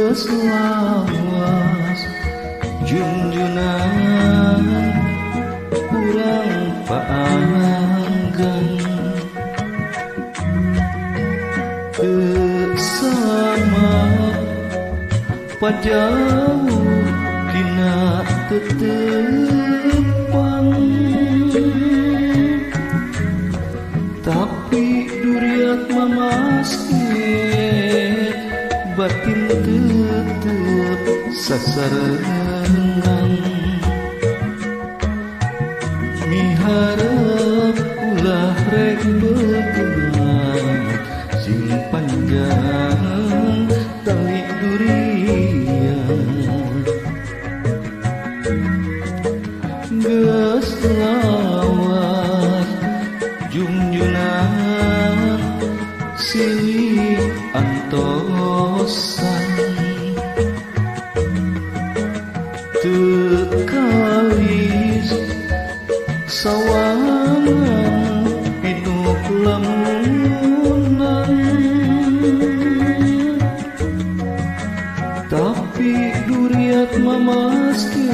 geus lawas junjunan urang paanggan teu sama pajauh dina tetepan tapi duriat mamasket batin tetep sasarengan miharep ulah rek beunang sing panjang tali durian geus lawas junjunan silih antosan teu kalis sawangan pinuh lamunan tapi duriat mamasket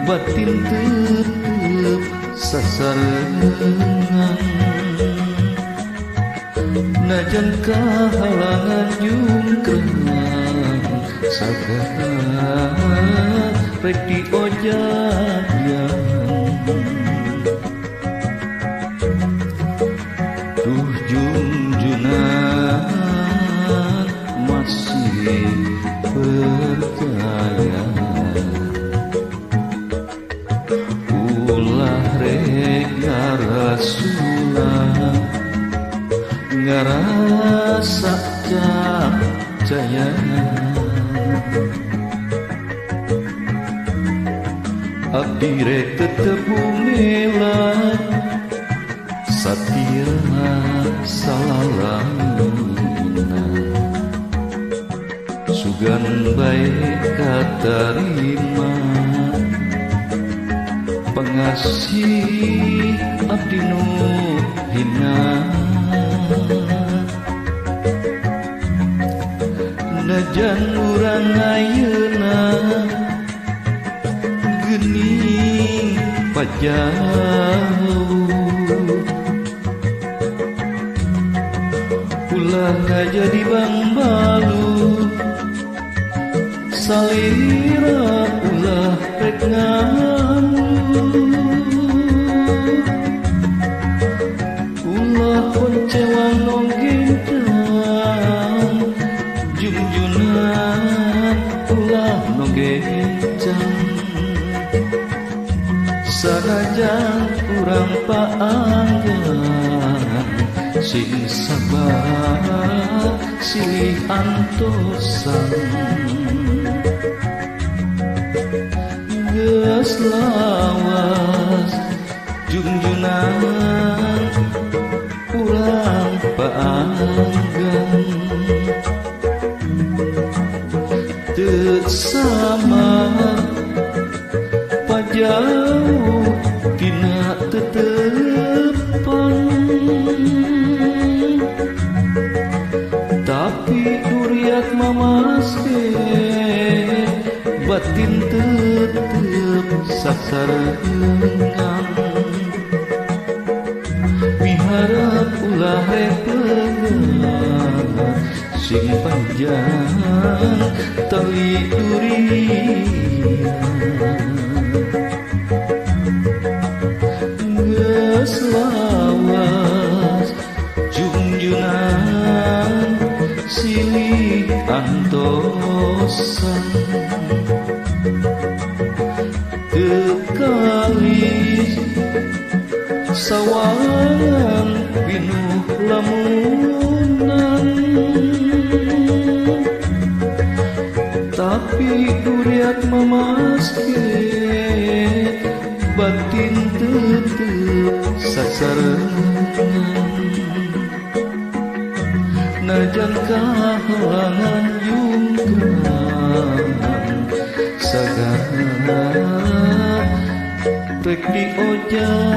batin tetep sasarengan najan kahalangan jungkrang sagara rek diojayan duh junjunan masih percaya ulah rek ngarasulah ngarasa jaya abdi rek tetep bumela satia salalangna sugan bae katarima pengasih abdi nu hina najan urang ayeuna geuning pajauh ulah ngajadi bangbalu salira ulah rek nganu ulah poncewang nonggencang junjunan ulah nonggencang sanajan urang paanggan sing sabar silih antosan geus lawas junjunan urang paanggan teu samar pajauh tina tetepan tapi duriat mamasket batin tetep sasarengan miharep ulah rek beunang sing panjang tali durian geus lawas junjunan silih antosan teu kalis sawangan pinuh lamunan tapi duriat mamasket batin tetep sasarengan najan kahalangan jungkrang sagara rek diojaya